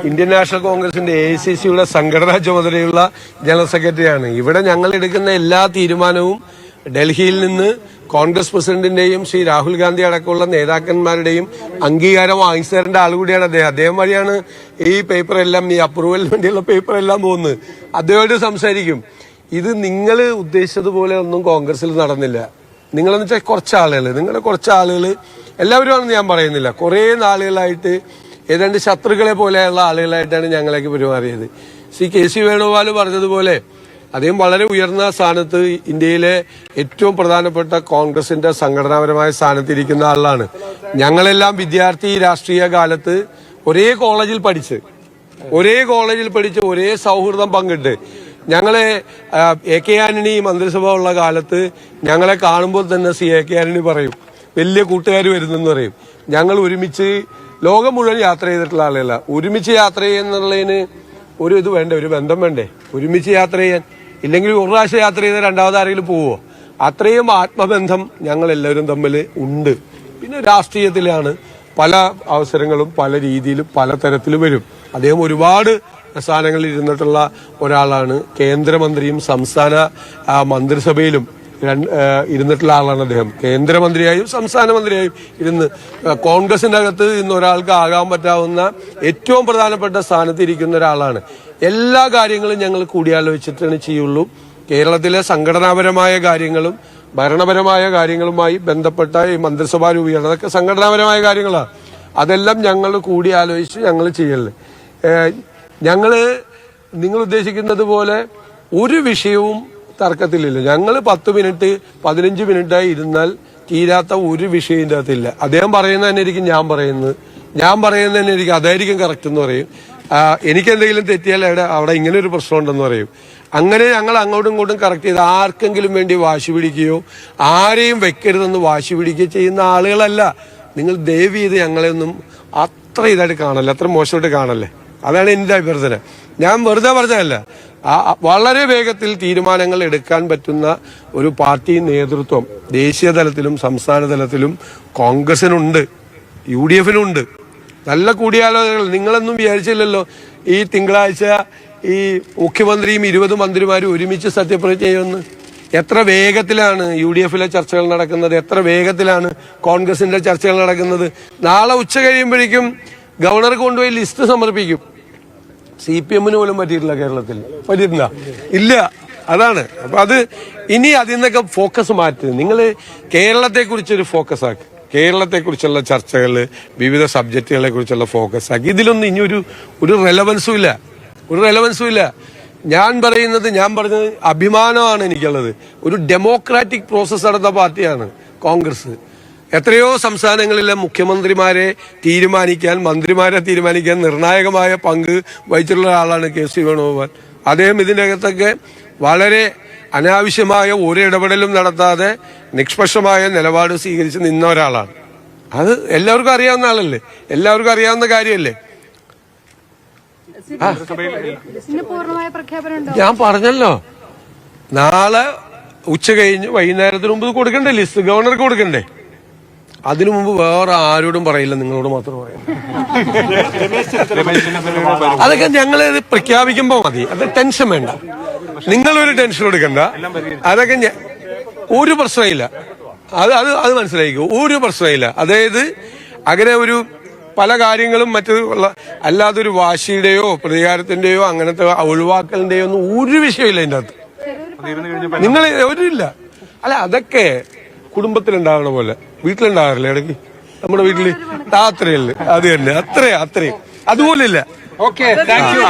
Indian national കോൺഗ്രസിന്റെ AICCയുടെ സംഘടനാ ചുമതലയുള്ള ജനറൽ സെക്രട്ടറിയാണ്. ഇവിടെ ഞങ്ങൾ എടുക്കുന്ന എല്ലാ തീരുമാനവും ഡൽഹിയിൽ നിന്ന് കോൺഗ്രസ് പ്രസിഡന്റിന്റെയും ശ്രീ രാഹുൽ ഗാന്ധി അടക്കമുള്ള നേതാക്കന്മാരുടെയും അംഗീകാരം വാങ്ങിച്ചു തരേണ്ട ആളുകൂടിയാണ് അദ്ദേഹം വഴിയാണ് ഈ പേപ്പറെല്ലാം, ഈ അപ്രൂവലിന് വേണ്ടിയുള്ള പേപ്പറെല്ലാം പോകുന്നത്. അദ്ദേഹമായിട്ട് സംസാരിക്കും. ഇത് നിങ്ങൾ ഉദ്ദേശിച്ചതുപോലെ ഒന്നും കോൺഗ്രസിൽ നടന്നില്ല. നിങ്ങളെന്ന് വെച്ചാൽ നിങ്ങളുടെ കുറച്ച് ആളുകൾ എല്ലാവരും ആണെന്ന് ഞാൻ പറയുന്നില്ല, കുറേ നാളുകളായിട്ട് ഏതാണ്ട് ശത്രുക്കളെ പോലെയുള്ള ആളുകളായിട്ടാണ് ഞങ്ങളേക്ക് പെരുമാറിയത്. ശ്രീ KC വേണുഗോപാൽ പറഞ്ഞതുപോലെ അദ്ദേഹം വളരെ ഉയർന്ന സ്ഥാനത്ത്, ഇന്ത്യയിലെ ഏറ്റവും പ്രധാനപ്പെട്ട കോൺഗ്രസിന്റെ സംഘടനാപരമായ സ്ഥാനത്തിരിക്കുന്ന ആളാണ്. ഞങ്ങളെല്ലാം വിദ്യാർത്ഥി രാഷ്ട്രീയ കാലത്ത് ഒരേ കോളേജിൽ പഠിച്ച് ഒരേ സൗഹൃദം പങ്കിട്ട് ഞങ്ങളെ AK ആന്റണി മന്ത്രിസഭ ഉള്ള കാലത്ത് ഞങ്ങളെ കാണുമ്പോൾ തന്നെ AK ആന്റണി പറയും, വലിയ കൂട്ടുകാർ വരുന്നെന്ന് പറയും. ഞങ്ങൾ ഒരുമിച്ച് ലോകം മുഴുവൻ യാത്ര ചെയ്തിട്ടുള്ള ആളുകളല്ല. ഒരുമിച്ച് യാത്ര ചെയ്യുന്നുള്ളതിന് ഒരു ഇത് വേണ്ടേ, ഒരു ബന്ധം വേണ്ടേ ഒരുമിച്ച് യാത്ര ചെയ്യാൻ? ഇല്ലെങ്കിൽ ഒരു പ്രാവശ്യം യാത്ര ചെയ്ത് രണ്ടാമത് ആരെങ്കിലും പോവോ? അത്രയും ആത്മബന്ധം ഞങ്ങൾ എല്ലാവരും തമ്മിൽ ഉണ്ട്. പിന്നെ രാഷ്ട്രീയത്തിലാണ് പല അവസരങ്ങളും പല രീതിയിലും പല തരത്തിലും വരും. അദ്ദേഹം ഒരുപാട് സ്ഥാനങ്ങളിൽ ഇരുന്നിട്ടുള്ള ഒരാളാണ്. കേന്ദ്രമന്ത്രിയും സംസ്ഥാന മന്ത്രിസഭയിലും ഇരുന്നിട്ടുള്ള ആളാണ് അദ്ദേഹം. കേന്ദ്രമന്ത്രിയായും സംസ്ഥാന മന്ത്രിയായും ഇരുന്ന് കോൺഗ്രസിന്റെ അകത്ത് ഇന്ന് ഒരാൾക്ക് ആകാൻ പറ്റാവുന്ന ഏറ്റവും പ്രധാനപ്പെട്ട സ്ഥാനത്ത് ഇരിക്കുന്ന ഒരാളാണ്. എല്ലാ കാര്യങ്ങളും ഞങ്ങൾ കൂടിയാലോചിച്ചിട്ടാണ് ചെയ്യുള്ളൂ. കേരളത്തിലെ സംഘടനാപരമായ കാര്യങ്ങളും ഭരണപരമായ കാര്യങ്ങളുമായി ബന്ധപ്പെട്ട ഈ മന്ത്രിസഭാ രൂപീകരണം, അതൊക്കെ സംഘടനാപരമായ കാര്യങ്ങളാണ്. അതെല്ലാം ഞങ്ങൾ കൂടിയാലോചിച്ച് ഞങ്ങൾ ചെയ്യല്ലേ. നിങ്ങൾ ഉദ്ദേശിക്കുന്നത് പോലെ ഒരു വിഷയവും തർക്കത്തിലില്ല. ഞങ്ങൾ 10 മിനിറ്റ് 15 മിനിറ്റായി ഇരുന്നാൽ തീരാത്ത ഒരു വിഷയം ഇതിൻ്റെ അകത്തില്ല. അദ്ദേഹം പറയുന്നത് തന്നെ ആയിരിക്കും ഞാൻ പറയുന്നത് തന്നെ ആയിരിക്കും അതായിരിക്കും കറക്റ്റ് എന്ന് പറയും. എനിക്കെന്തെങ്കിലും തെറ്റിയാൽ അവിടെ ഇങ്ങനെ ഒരു പ്രശ്നമുണ്ടെന്ന് പറയും. അങ്ങനെ ഞങ്ങൾ അങ്ങോട്ടും ഇങ്ങോട്ടും കറക്റ്റ് ചെയ്ത് ആർക്കെങ്കിലും വേണ്ടി വാശി പിടിക്കുകയോ ആരെയും വെക്കരുതെന്ന് വാശി പിടിക്കുകയോ ചെയ്യുന്ന ആളുകളല്ല. നിങ്ങൾ ദയവ് ചെയ്ത് ഞങ്ങളെ ഒന്നും അത്ര ഇതായിട്ട് കാണല്ലേ, അത്ര മോശമായിട്ട് കാണല്ലേ. അതാണ് എൻ്റെ അഭ്യർത്ഥന. ഞാൻ വെറുതെ പറഞ്ഞതല്ല. വളരെ വേഗത്തിൽ തീരുമാനങ്ങൾ എടുക്കാൻ പറ്റുന്ന ഒരു പാർട്ടി നേതൃത്വം ദേശീയ തലത്തിലും സംസ്ഥാന തലത്തിലും കോൺഗ്രസിനുണ്ട്, UDFനുണ്ട്. നല്ല കൂടിയാലോചനകൾ. നിങ്ങളൊന്നും വിചാരിച്ചില്ലല്ലോ ഈ തിങ്കളാഴ്ച ഈ മുഖ്യമന്ത്രിയും 20 മന്ത്രിമാരും ഒരുമിച്ച് സത്യപ്രതിജ്ഞ ചെയ്യുമെന്ന്. എത്ര വേഗത്തിലാണ് UDFലെ ചർച്ചകൾ നടക്കുന്നത്, എത്ര വേഗത്തിലാണ് കോൺഗ്രസിന്റെ ചർച്ചകൾ നടക്കുന്നത്. നാളെ ഉച്ച കഴിയുമ്പോഴേക്കും ഗവർണർക്ക് കൊണ്ടുപോയി ലിസ്റ്റ് സമർപ്പിക്കും. CPMന് പോലും പറ്റിയിട്ടില്ല, കേരളത്തിൽ പറ്റിയിട്ടില്ല, ഇല്ല. അതാണ്. അപ്പൊ ഇനി അതിൽ നിന്നൊക്കെ ഫോക്കസ് മാറ്റി നിങ്ങൾ കേരളത്തെക്കുറിച്ചൊരു ഫോക്കസ് ആക്കി, കേരളത്തെക്കുറിച്ചുള്ള ചർച്ചകൾ, വിവിധ സബ്ജക്റ്റുകളെ കുറിച്ചുള്ള ഫോക്കസ് ആക്കി. ഇതിലൊന്നും ഇനി ഒരു റെലവൻസും ഇല്ല. ഞാൻ പറഞ്ഞത് അഭിമാനമാണ് എനിക്കുള്ളത്. ഒരു ഡെമോക്രാറ്റിക് പ്രോസസ് നടന്ന പാർട്ടിയാണ് കോൺഗ്രസ്. എത്രയോ സംസ്ഥാനങ്ങളിലെ മുഖ്യമന്ത്രിമാരെ തീരുമാനിക്കാൻ, മന്ത്രിമാരെ തീരുമാനിക്കാൻ നിർണായകമായ പങ്ക് വഹിച്ചിട്ടുള്ള ആളാണ് KC വേണുഗോപാൽ. അദ്ദേഹം ഇതിൻ്റെ അകത്തൊക്കെ വളരെ അനാവശ്യമായ ഒരു ഇടപെടലും നടത്താതെ നിഷ്പക്ഷമായ നിലപാട് സ്വീകരിച്ച് നിന്ന ഒരാളാണ്. അത് എല്ലാവർക്കും അറിയാവുന്ന ആളല്ലേ, എല്ലാവർക്കും അറിയാവുന്ന കാര്യമല്ലേ. ഞാൻ പറഞ്ഞല്ലോ, നാളെ ഉച്ച കഴിഞ്ഞ് വൈകുന്നേരത്തിന് മുമ്പ് കൊടുക്കണ്ടേ ലിസ്റ്റ്, ഗവർണർക്ക് കൊടുക്കണ്ടേ. അതിനു മുമ്പ് വേറെ ആരോടും പറയില്ല, നിങ്ങളോട് മാത്രം പറയാം. അതൊക്കെ ഞങ്ങൾ പ്രഖ്യാപിക്കുമ്പോ മതി, അത് ടെൻഷൻ വേണ്ട, നിങ്ങളൊരു ടെൻഷൻ എടുക്കണ്ട. അതൊക്കെ ഒരു പ്രശ്നമില്ല, അത് മനസ്സിലായിക്കോ, ഒരു പ്രശ്നമില്ല. അതായത് അങ്ങനെ പല കാര്യങ്ങളും അല്ലാതൊരു വാശിയുടെയോ പ്രതികാരത്തിന്റെയോ അങ്ങനത്തെ ഒഴിവാക്കലിന്റെയോ ഒന്നും ഒരു വിഷയമില്ല ഇതിൻ്റെ അകത്ത്. നിങ്ങൾ ഒരില്ല. അല്ല, അതൊക്കെ കുടുംബത്തിലുണ്ടാകണ പോലെ വീട്ടിലുണ്ടാകാറില്ല ഇടയ്ക്ക്, നമ്മുടെ വീട്ടില് രാത്രിയല്ലേ, അത് തന്നെ, അത്രയും അതുപോലെ ഇല്ല. Okay, thank you.